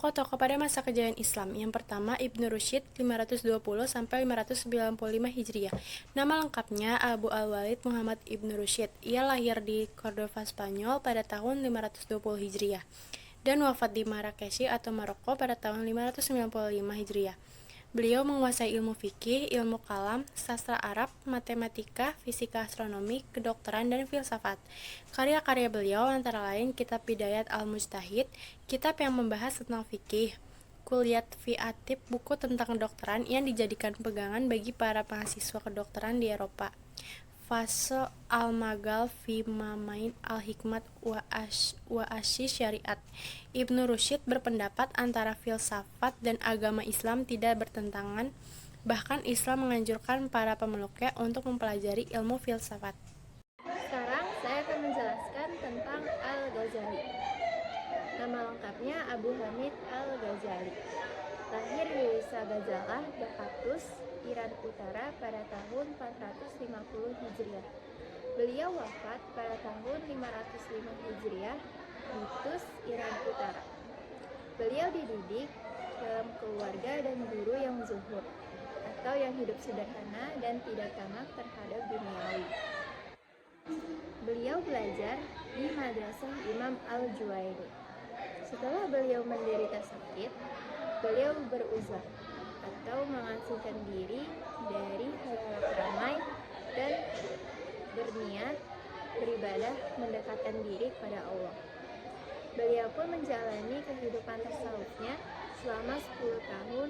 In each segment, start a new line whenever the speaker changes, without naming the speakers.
Tokoh-tokoh pada masa kejayaan Islam. Yang pertama, Ibnu Rusyid 520-595 Hijriah. Nama lengkapnya Abu Al-Walid Muhammad Ibnu Rusyid. Ia lahir di Cordova, Spanyol pada tahun 520 Hijriah dan wafat di Marrakesh atau Maroko pada tahun 595 Hijriah. Beliau menguasai ilmu fikih, ilmu kalam, sastra Arab, matematika, fisika, astronomi, kedokteran, dan filsafat. Karya-karya beliau antara lain Kitab Bidayat Al-Mujtahid, kitab yang membahas tentang fikih, Kuliat fi Atib, buku tentang kedokteran yang dijadikan pegangan bagi para mahasiswa kedokteran di Eropa. Fasl Al-Magal fi Mamain Al-Hikmat wa Asy Syariat. Ibnu Rusyid berpendapat antara filsafat dan agama Islam tidak bertentangan, bahkan Islam menganjurkan para pemeluknya untuk mempelajari ilmu filsafat.
Sekarang saya akan menjelaskan tentang Al-Ghazali. Nama lengkapnya Abu Hamid Al-Ghazali. Lahir di desa Ghazalah, Damaskus, Iran Utara pada tahun 450 Hijriah. Beliau wafat pada tahun 505 Hijriah di Tus, Iran Utara. Beliau dididik dalam keluarga dan guru yang zuhud atau yang hidup sederhana dan tidak tamak terhadap duniawi. Beliau belajar di Madrasah Imam Al-Juwaini. Setelah beliau menderita sakit, beliau beruzlah atau mengasingkan diri dari hal-hal ramai dan berniat beribadah mendekatkan diri kepada Allah. Beliau pun menjalani kehidupan tasawufnya selama 10 tahun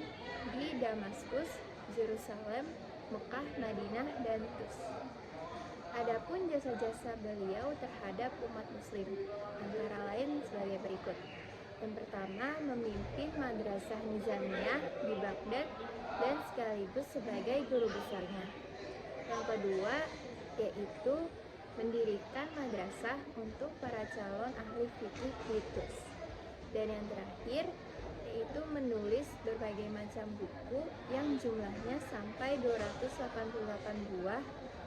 di Damaskus, Yerusalem, Mekah, Madinah, dan Tus. Adapun jasa-jasa beliau terhadap umat muslim antara lain sebagai berikut. Yang pertama, memimpin Madrasah Nizamiyah di Baghdad dan sekaligus sebagai guru besarnya. Yang kedua, yaitu mendirikan madrasah untuk para calon ahli fikih di Tus. Dan yang terakhir, yaitu menulis berbagai macam buku yang jumlahnya sampai 288 buah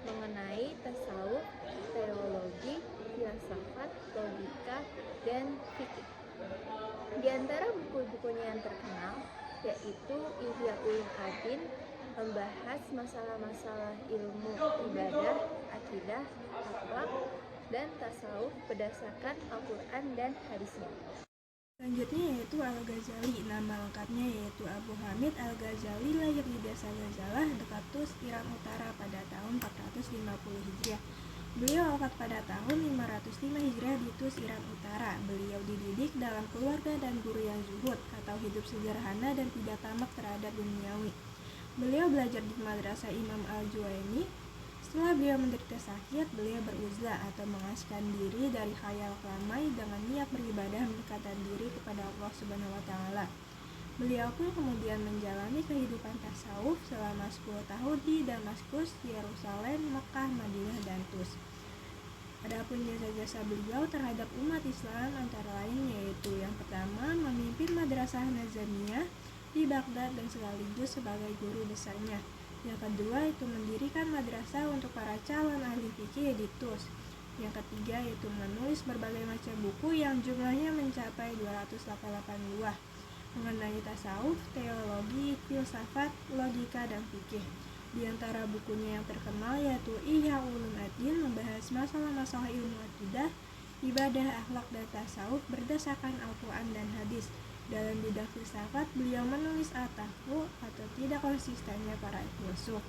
mengenai tasawuf, teologi, filsafat, logika, dan fikih. Di antara buku-bukunya yang terkenal yaitu Ihya Ulumuddin, membahas masalah-masalah ilmu ibadah, akidah, akhlak, dan tasawuf berdasarkan Al-Quran dan hadisnya.
Selanjutnya yaitu Al-Ghazali. Nama lengkapnya yaitu Abu Hamid Al-Ghazali, lahir di desa Ghazalah, dekat Tus, Iran Utara pada tahun 450 Hijriah. Beliau wafat pada tahun 505 Hijriah di Tus, Iran Utara. Beliau dididik dalam keluarga dan guru yang zuhud atau hidup sederhana dan tidak tamak terhadap duniawi. Beliau belajar di Madrasah Imam Al-Juwaini. Setelah beliau menderita sakit, beliau beruzlah atau mengasingkan diri dari khayal ramai dengan niat beribadah mendekatkan diri kepada Allah Subhanahu wa taala. Beliau pun kemudian menjalani kehidupan tasawuf selama 10 tahun di Damaskus, Yerusalem, Mekah, Madinah, dan Tus. Adapun jasa-jasa beliau terhadap umat Islam antara lain yaitu yang pertama, memimpin Madrasah Nizamiyah di Baghdad dan sekaligus sebagai guru besarnya. Yang kedua itu mendirikan madrasah untuk para calon ahli fikih di Tus. Yang ketiga yaitu menulis berbagai macam buku yang jumlahnya mencapai 288 buah mengenai tasawuf, teologi, filsafat, logika, dan fikih. Di antara bukunya yang terkenal yaitu Ihya Ulumuddin, membahas masalah-masalah ilmu akidah, ibadah, akhlak, dan tasawuf berdasarkan Al-Quran dan hadis. Dalam bidang filsafat, beliau menulis At-Tahfu atau tidak konsistennya para filsuf.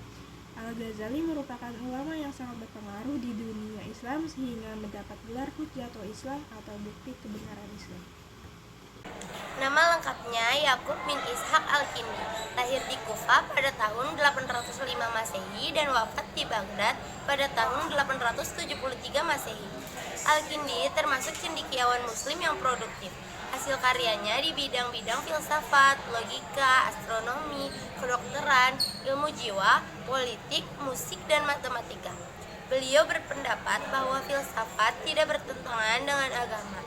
Al-Ghazali merupakan ulama yang sangat berpengaruh di dunia Islam sehingga mendapat gelar Hujjatul Islam atau bukti kebenaran Islam.
Nama lengkapnya Yakub bin Ishaq Al-Kindi, lahir di Kufah pada tahun 805 Masehi dan wafat di Baghdad pada tahun 873 Masehi. Al-Kindi termasuk cendekiawan muslim yang produktif. Hasil karyanya di bidang-bidang filsafat, logika, astronomi, kedokteran, ilmu jiwa, politik, musik, dan matematika. Beliau berpendapat bahwa filsafat tidak bertentangan dengan agama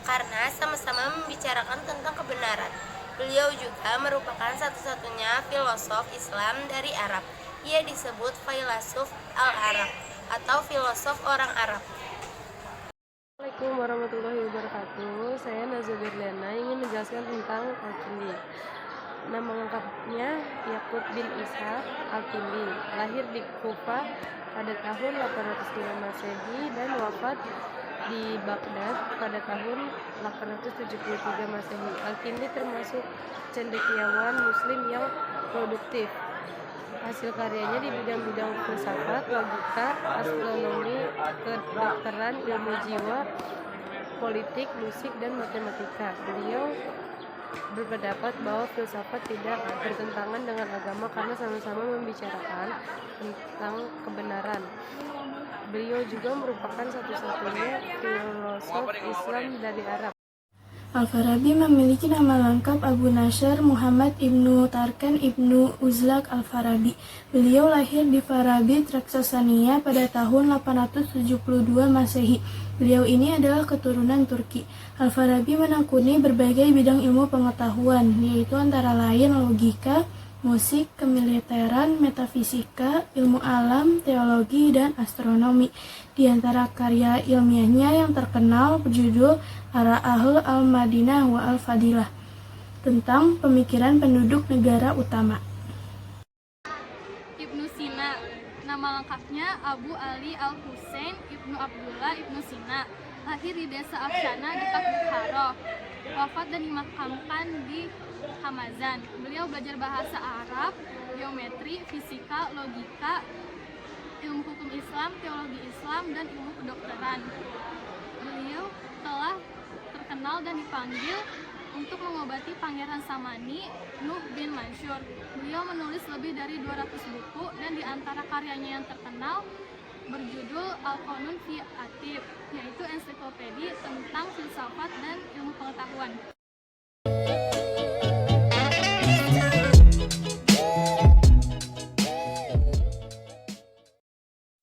karena sama-sama membicarakan tentang kebenaran. Beliau juga merupakan satu-satunya filosof Islam dari Arab. Ia disebut Failasuf al-Arab atau filosof orang Arab.
Assalamualaikum warahmatullahi wabarakatuh. Saya Nazwa Berliana ingin menjelaskan tentang Al-Kindi. Nama lengkapnya Yaqub bin Ishaq Al-Kindi. Lahir di Kufa pada tahun 805 Masehi dan wafat di Baghdad pada tahun 873 Masehi. Al-Kindi termasuk cendekiawan muslim yang produktif. Hasil karyanya di bidang-bidang filsafat, logika, astronomi, kedokteran, ilmu jiwa, politik, musik, dan matematika. Beliau berpendapat bahwa filsafat tidak bertentangan dengan agama karena sama-sama membicarakan tentang kebenaran. Beliau juga merupakan satu-satunya filosof Islam dari Arab.
Al-Farabi memiliki nama lengkap Abu Nasr Muhammad Ibnu Tarkan Ibnu Uzlaq Al-Farabi. Beliau lahir di Farabi, Traksasania pada tahun 872 Masehi. Beliau ini adalah keturunan Turki. Al-Farabi menekuni berbagai bidang ilmu pengetahuan, yaitu antara lain logika, musik, kemiliteran, metafisika, ilmu alam, teologi, dan astronomi. Di antara karya ilmiahnya yang terkenal berjudul Ara'ahu al-Madinah wa al-Fadilah, tentang pemikiran penduduk negara utama.
Ibnu Sina, nama lengkapnya Abu Ali Al-Husain Ibnu Abdullah Ibnu Sina, lahir di desa Afshana dekat Bukhara, wafat dan dimakamkan di Hamazan. Beliau belajar bahasa Arab, geometri, fisika, logika, ilmu hukum Islam, teologi Islam, dan ilmu kedokteran. Beliau telah terkenal dan dipanggil untuk mengobati Pangeran Samani, Nuh bin Mansur. Beliau menulis lebih dari 200 buku, dan di antara karyanya yang terkenal berjudul Al-Qanun fi Atib, yaitu ensiklopedi tentang filsafat dan ilmu pengetahuan.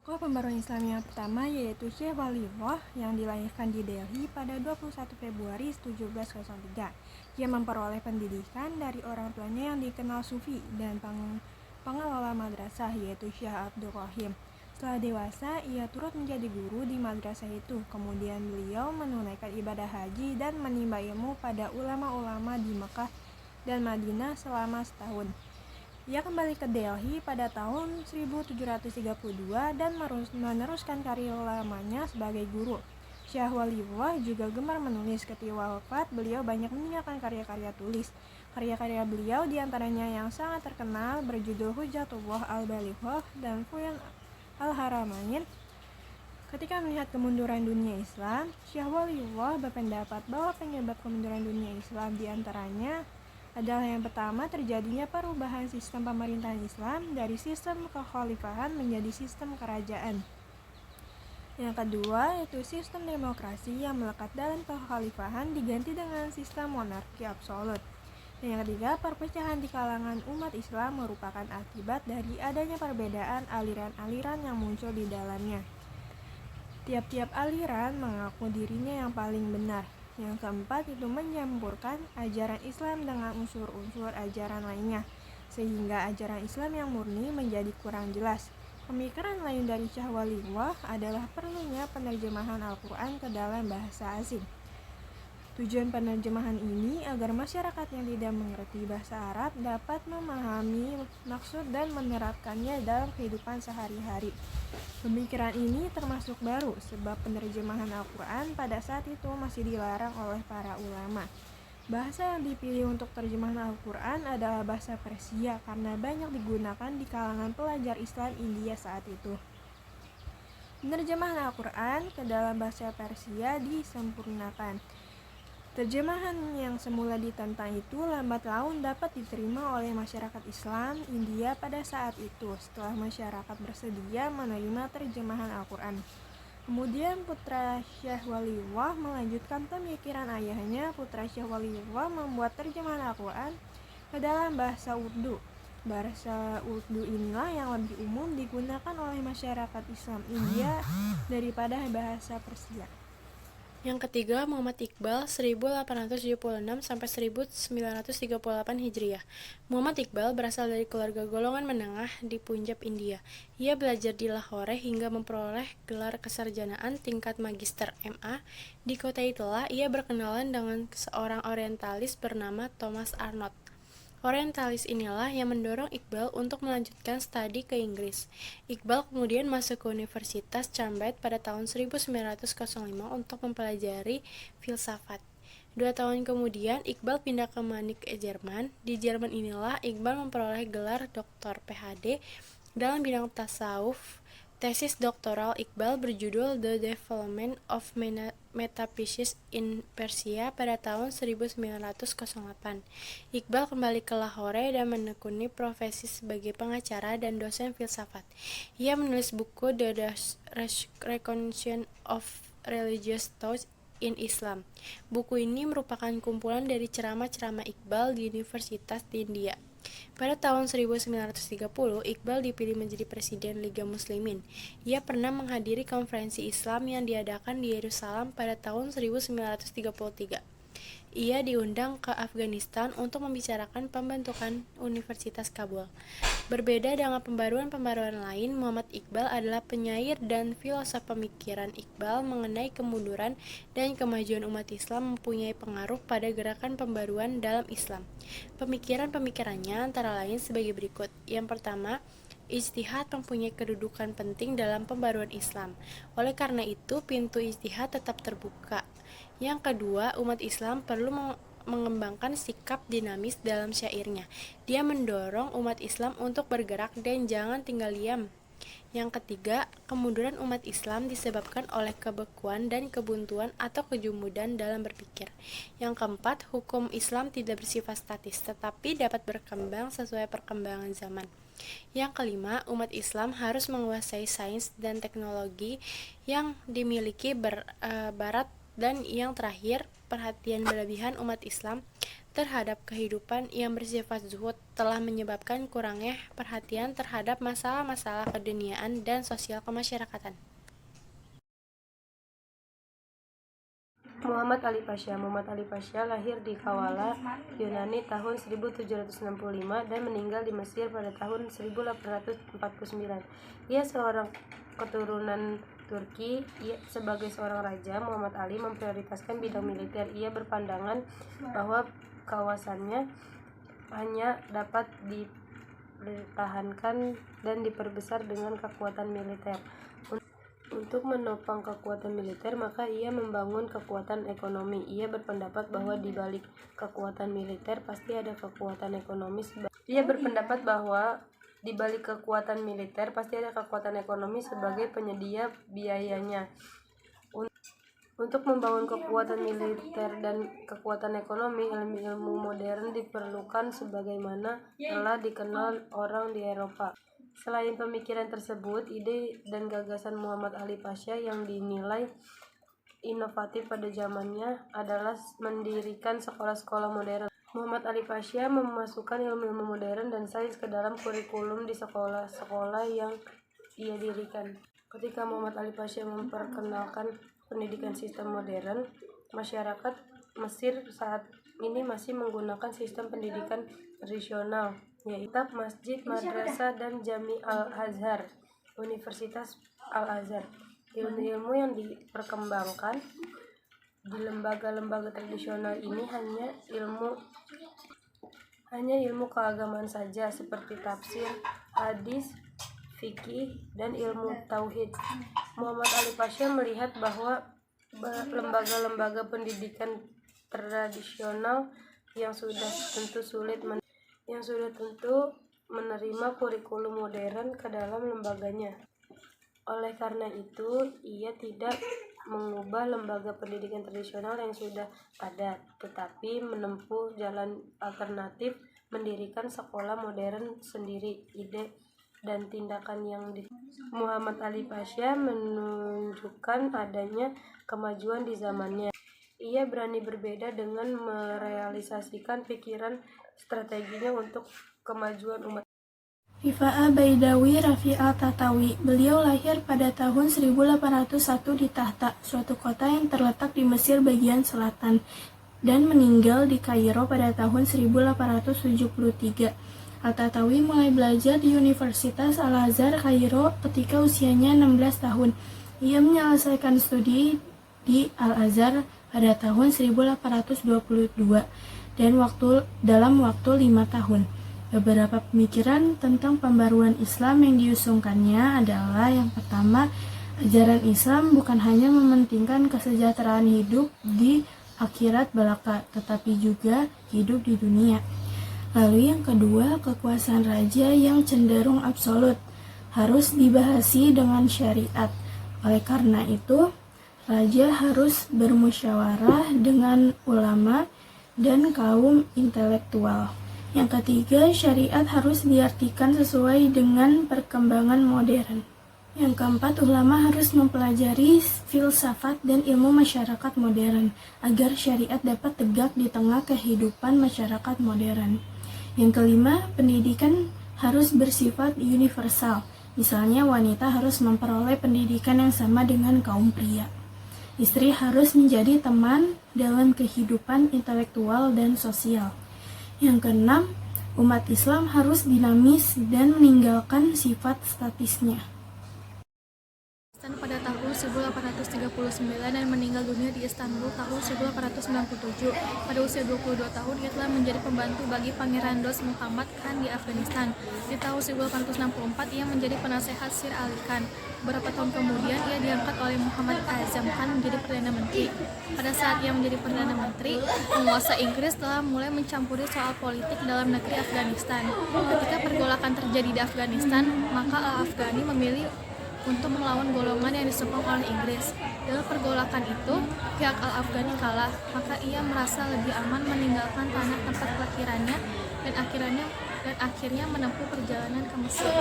Tokoh pembaruan Islam yang pertama yaitu Syekh Waliullah yang dilahirkan di Delhi pada 21 Februari 1703. Ia memperoleh pendidikan dari orang tuanya yang dikenal sufi dan pengelola madrasah yaitu Syekh Abdul Rahim. Setelah dewasa, ia turut menjadi guru di madrasah itu. Kemudian beliau menunaikan ibadah haji dan menimba ilmu pada ulama-ulama di Mekah dan Madinah selama setahun. Ia kembali ke Delhi pada tahun 1732 dan meneruskan karir lamanya sebagai guru. Syekh Waliullah juga gemar menulis. Ketika wafat, beliau banyak meninggalkan karya-karya tulis. Karya-karya beliau diantaranya yang sangat terkenal berjudul Hujjatullah Al-Balighah dan Fuyan Al-Haramain. Ketika melihat kemunduran dunia Islam, Syekh Waliullah berpendapat bahwa penyebab kemunduran dunia Islam diantaranya adalah yang pertama, terjadinya perubahan sistem pemerintahan Islam dari sistem kekhalifahan menjadi sistem kerajaan. Yang kedua, yaitu sistem demokrasi yang melekat dalam kekhalifahan diganti dengan sistem monarki absolut. Dan yang ketiga, perpecahan di kalangan umat Islam merupakan akibat dari adanya perbedaan aliran-aliran yang muncul di dalamnya. Tiap-tiap aliran mengaku dirinya yang paling benar. Yang keempat itu mencampurkan ajaran Islam dengan unsur-unsur ajaran lainnya, sehingga ajaran Islam yang murni menjadi kurang jelas. Pemikiran lain dari Syekh Waliullah adalah perlunya penerjemahan Al-Quran ke dalam bahasa asing. Tujuan penerjemahan ini agar masyarakat yang tidak mengerti bahasa Arab dapat memahami maksud dan menerapkannya dalam kehidupan sehari-hari. Pemikiran ini termasuk baru sebab penerjemahan Al-Quran pada saat itu masih dilarang oleh para ulama. Bahasa yang dipilih untuk terjemahan Al-Quran adalah bahasa Persia karena banyak digunakan di kalangan pelajar Islam India saat itu. Penerjemahan Al-Quran ke dalam bahasa Persia disempurnakan. Terjemahan yang semula ditentang itu lambat laun dapat diterima oleh masyarakat Islam India pada saat itu setelah masyarakat bersedia menerima terjemahan Al-Quran. Kemudian putra Syekh Waliullah melanjutkan pemikiran ayahnya. Putra Syekh Waliullah membuat terjemahan Al-Quran ke dalam bahasa Urdu. Bahasa Urdu inilah yang lebih umum digunakan oleh masyarakat Islam India daripada bahasa Persia.
Yang ketiga, Muhammad Iqbal 1876 sampai 1938 Hijriah. Muhammad Iqbal berasal dari keluarga golongan menengah di Punjab, India. Ia belajar di Lahore hingga memperoleh gelar kesarjanaan tingkat magister MA. Di kota itulah ia berkenalan dengan seorang orientalis bernama Thomas Arnold. Orientalis inilah yang mendorong Iqbal untuk melanjutkan studi ke Inggris. Iqbal kemudian masuk ke Universitas Cambridge pada tahun 1905 untuk mempelajari filsafat. 2 tahun kemudian, Iqbal pindah ke Munich, Jerman. Di Jerman inilah Iqbal memperoleh gelar Dr. PhD dalam bidang tasawuf. Tesis doktoral Iqbal berjudul The Development of Metaphysics in Persia pada tahun 1908. Iqbal kembali ke Lahore dan menekuni profesi sebagai pengacara dan dosen filsafat. Ia menulis buku The Reconciliation of Religious Thought in Islam. Buku ini merupakan kumpulan dari ceramah-ceramah Iqbal di universitas di India. Pada tahun 1930, Iqbal dipilih menjadi Presiden Liga Muslimin. Ia pernah menghadiri konferensi Islam yang diadakan di Yerusalem pada tahun 1933. Ia diundang ke Afghanistan untuk membicarakan pembentukan Universitas Kabul. Berbeda dengan pembaruan-pembaruan lain, Muhammad Iqbal adalah penyair dan filosof. Pemikiran Iqbal mengenai kemunduran dan kemajuan umat Islam mempunyai pengaruh pada gerakan pembaruan dalam Islam. Pemikiran-pemikirannya antara lain sebagai berikut. Yang pertama, ijtihad mempunyai kedudukan penting dalam pembaruan Islam. Oleh karena itu, pintu ijtihad tetap terbuka. Yang kedua, umat Islam perlu mengembangkan sikap dinamis dalam syairnya. Dia mendorong umat Islam untuk bergerak dan jangan tinggal diam. Yang ketiga, kemunduran umat Islam disebabkan oleh kebekuan dan kebuntuan atau kejumudan dalam berpikir. Yang keempat, hukum Islam tidak bersifat statis, tetapi dapat berkembang sesuai perkembangan zaman. Yang kelima, umat Islam harus menguasai sains dan teknologi yang dimiliki Barat. Dan yang terakhir, perhatian berlebihan umat Islam terhadap kehidupan yang bersifat zuhud telah menyebabkan kurangnya perhatian terhadap masalah-masalah keduniaan dan sosial kemasyarakatan.
Muhammad Ali Pasha. Muhammad Ali Pasha lahir di Kavala, Yunani tahun 1765 dan meninggal di Mesir pada tahun 1849. Ia seorang keturunan Turki. Sebagai seorang raja, Muhammad Ali memprioritaskan bidang militer. Ia berpandangan bahwa kawasannya hanya dapat dipertahankan dan diperbesar dengan kekuatan militer. Untuk menopang kekuatan militer, maka ia membangun kekuatan ekonomi. Ia berpendapat bahwa di balik kekuatan militer pasti ada kekuatan ekonomis. Ia berpendapat bahwa di balik kekuatan militer pasti ada kekuatan ekonomi sebagai penyedia biayanya. Untuk membangun kekuatan militer dan kekuatan ekonomi, ilmu modern diperlukan sebagaimana telah dikenal orang di Eropa. Selain pemikiran tersebut, ide dan gagasan Muhammad Ali Pasha yang dinilai inovatif pada zamannya adalah mendirikan sekolah-sekolah modern. Muhammad Ali Pasha memasukkan ilmu-ilmu modern dan sains ke dalam kurikulum di sekolah-sekolah yang ia dirikan. Ketika Muhammad Ali Pasha memperkenalkan pendidikan sistem modern, masyarakat Mesir saat ini masih menggunakan sistem pendidikan tradisional, yaitu masjid, madrasah, dan Jami Al-Azhar, Universitas Al-Azhar. Ilmu-ilmu yang diperkembangkan di lembaga-lembaga tradisional ini hanya ilmu keagamaan saja, seperti tafsir, hadis, fikih, dan ilmu tauhid. Muhammad Ali Pasha melihat bahwa lembaga-lembaga pendidikan tradisional yang sudah tentu menerima kurikulum modern ke dalam lembaganya. Oleh karena itu, ia tidak mengubah lembaga pendidikan tradisional yang sudah ada, tetapi menempuh jalan alternatif, mendirikan sekolah modern sendiri. Ide dan tindakan yang Muhammad Ali Pasha menunjukkan adanya kemajuan di zamannya. Ia berani berbeda dengan merealisasikan pikiran strateginya untuk kemajuan umat.
Rifa'a Baidawi Rafi Al-Tatawi. Beliau lahir pada tahun 1801 di Tahta, suatu kota yang terletak di Mesir bagian selatan, dan meninggal di Kairo pada tahun 1873. Al-Tatawi mulai belajar di Universitas Al-Azhar Kairo ketika usianya 16 tahun. Ia menyelesaikan studi di Al-Azhar pada tahun 1822 dan dalam waktu 5 tahun. Beberapa pemikiran tentang pembaruan Islam yang diusungkannya adalah yang pertama, ajaran Islam bukan hanya mementingkan kesejahteraan hidup di akhirat belaka, tetapi juga hidup di dunia. Lalu yang kedua, kekuasaan raja yang cenderung absolut harus dibahasi dengan syariat. Oleh karena itu, raja harus bermusyawarah dengan ulama dan kaum intelektual. Yang ketiga, syariat harus diartikan sesuai dengan perkembangan modern. Yang keempat, ulama harus mempelajari filsafat dan ilmu masyarakat modern agar syariat dapat tegak di tengah kehidupan masyarakat modern. Yang kelima, pendidikan harus bersifat universal. Misalnya, wanita harus memperoleh pendidikan yang sama dengan kaum pria. Istri harus menjadi teman dalam kehidupan intelektual dan sosial. Yang keenam, umat Islam harus dinamis dan meninggalkan sifat statisnya.
Pada tahun 1839 dan meninggal dunia di Istanbul tahun 1897. Pada usia 22 tahun, ia telah menjadi pembantu bagi Pangeran Dost Muhammad Khan di Afghanistan. Di tahun 1864, ia menjadi penasehat Sir Ali Khan. Beberapa tahun kemudian, ia diangkat oleh Muhammad Azam Khan menjadi Perdana Menteri. Pada saat ia menjadi Perdana Menteri, penguasa Inggris telah mulai mencampuri soal politik dalam negeri Afghanistan. Ketika pergolakan terjadi di Afghanistan, maka Al-Afghani memilih untuk melawan golongan yang disokong oleh Inggris. Dalam pergolakan itu, pihak Al-Afghani kalah, maka ia merasa lebih aman meninggalkan tanah tempat kelahirannya dan akhirnya menempuh perjalanan ke Mesir.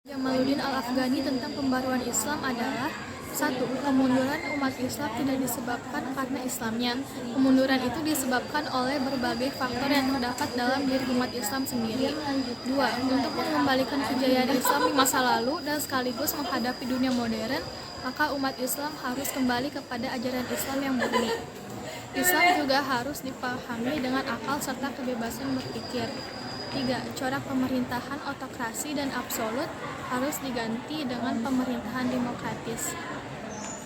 Jamaluddin Al-Afghani tentang pembaruan Islam adalah 1. Kemunduran umat Islam tidak disebabkan karena Islamnya. Kemunduran itu disebabkan oleh berbagai faktor yang terdapat dalam diri umat Islam sendiri. 2. Untuk mengembalikan kejayaan Islam di masa lalu dan sekaligus menghadapi dunia modern, maka umat Islam harus kembali kepada ajaran Islam yang murni. Islam juga harus dipahami dengan akal serta kebebasan berpikir. 3. Corak pemerintahan autokrasi dan absolut harus diganti dengan pemerintahan demokratis.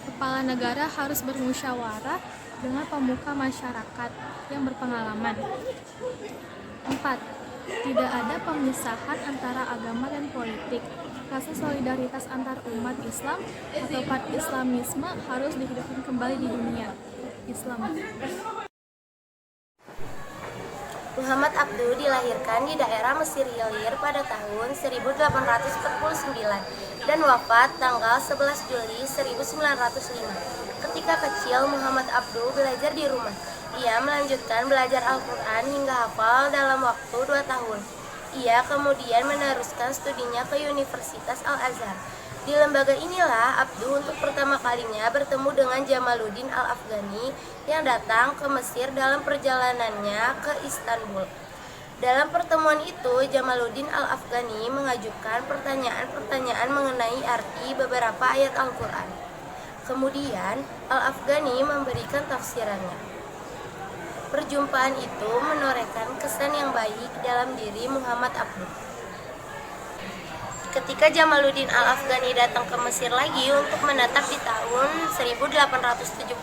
Kepala negara harus bermusyawarah dengan pemuka masyarakat yang berpengalaman. 4. Tidak ada pemisahan antara agama dan politik. Rasa solidaritas antar umat Islam atau pan-Islamisme harus dihidupkan kembali di dunia Islam.
Muhammad Abduh dilahirkan di daerah Mesir Hilir pada tahun 1849 dan wafat tanggal 11 Juli 1905. Ketika kecil, Muhammad Abduh belajar di rumah. Ia melanjutkan belajar Al-Quran hingga hafal dalam waktu 2 tahun. Ia kemudian meneruskan studinya ke Universitas Al-Azhar. Di lembaga inilah Abduh untuk pertama kalinya bertemu dengan Jamaluddin Al-Afghani yang datang ke Mesir dalam perjalanannya ke Istanbul. Dalam pertemuan itu, Jamaluddin Al-Afghani mengajukan pertanyaan-pertanyaan mengenai arti beberapa ayat Al-Quran. Kemudian, Al-Afghani memberikan tafsirannya. Perjumpaan itu menorehkan kesan yang baik dalam diri Muhammad Abduh. Ketika Jamaluddin Al-Afghani datang ke Mesir lagi untuk menetap di tahun 1871,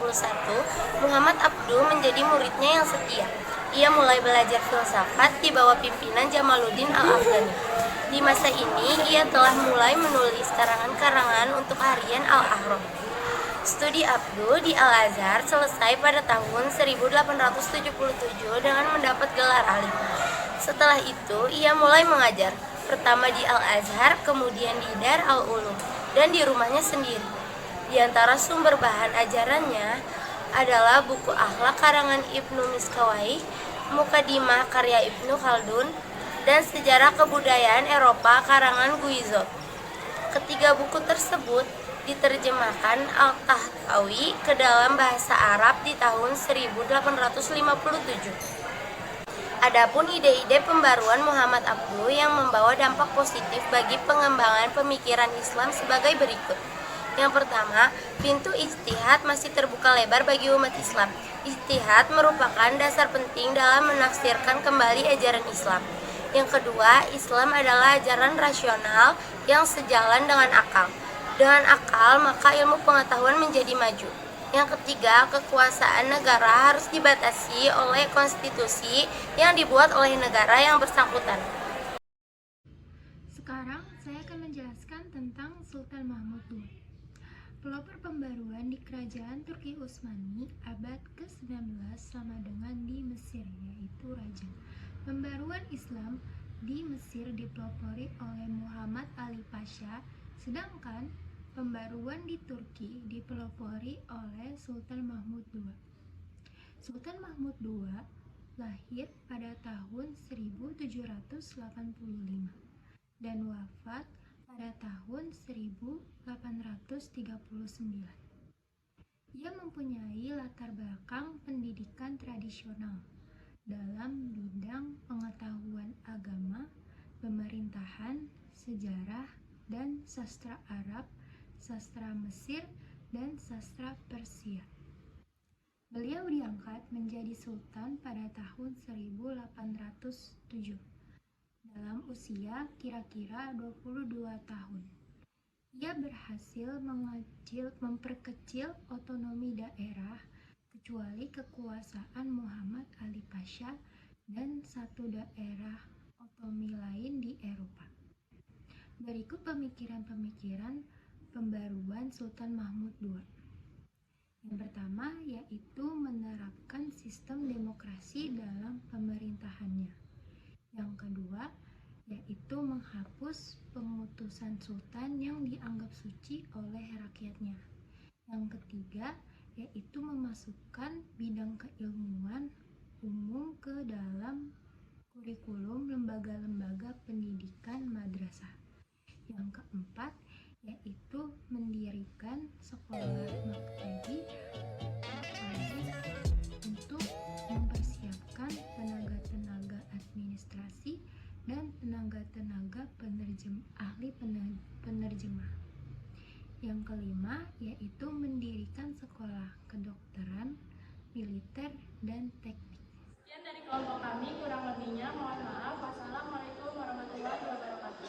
Muhammad Abduh menjadi muridnya yang setia. Ia mulai belajar filsafat di bawah pimpinan Jamaluddin Al-Afghani. Di masa ini, ia telah mulai menulis karangan-karangan untuk harian Al-Ahram. Studi Abduh di Al-Azhar selesai pada tahun 1877 dengan mendapat gelar alim. Setelah itu, ia mulai mengajar. Pertama di Al-Azhar, kemudian di Dar al-Ulum, dan di rumahnya sendiri. Di antara sumber bahan ajarannya adalah buku akhlak karangan Ibnu Miskawayh, Mukadimah karya Ibnu Khaldun, dan sejarah kebudayaan Eropa karangan Guizot. Ketiga buku tersebut diterjemahkan Al-Tahtawi ke dalam bahasa Arab di tahun 1857. Adapun ide-ide pembaruan Muhammad Abduh yang membawa dampak positif bagi pengembangan pemikiran Islam sebagai berikut. Yang pertama, pintu ijtihad masih terbuka lebar bagi umat Islam. Ijtihad merupakan dasar penting dalam menafsirkan kembali ajaran Islam. Yang kedua, Islam adalah ajaran rasional yang sejalan dengan akal. Dengan akal, maka ilmu pengetahuan menjadi maju. Yang ketiga, kekuasaan negara harus dibatasi oleh konstitusi yang dibuat oleh negara yang bersangkutan.
Sekarang saya akan menjelaskan tentang Sultan Mahmud II. Pelopor pembaruan di kerajaan Turki Utsmani abad ke-19 sama dengan di Mesir, yaitu Raja. Pembaruan Islam di Mesir dipelopori oleh Muhammad Ali Pasha, sedangkan pembaruan di Turki dipelopori oleh Sultan Mahmud II. Sultan Mahmud II lahir pada tahun 1785 dan wafat pada tahun 1839. Ia mempunyai latar belakang pendidikan tradisional dalam bidang pengetahuan agama, pemerintahan, sejarah, dan sastra Arab, sastra Mesir, dan sastra Persia. Beliau diangkat menjadi sultan pada tahun 1807 dalam usia kira-kira 22 tahun. Ia berhasil memperkecil otonomi daerah kecuali kekuasaan Muhammad Ali Pasha dan satu daerah otonomi lain di Eropa. Berikut pemikiran-pemikiran pembaruan Sultan Mahmud II. Yang pertama yaitu menerapkan sistem demokrasi dalam pemerintahannya. Yang kedua yaitu menghapus pengutusan sultan yang dianggap suci oleh rakyatnya. Yang ketiga yaitu memasukkan bidang keilmuan umum ke dalam kurikulum lembaga-lembaga pendidikan madrasah. Yang keempat yaitu mendirikan sekolah maktabi untuk mempersiapkan tenaga-tenaga administrasi dan tenaga-tenaga ahli penerjemah. Yang kelima yaitu mendirikan sekolah kedokteran, militer, dan teknik.
Sekian dari kelompok kami, kurang lebihnya mohon maaf. Wassalamualaikum warahmatullahi wabarakatuh.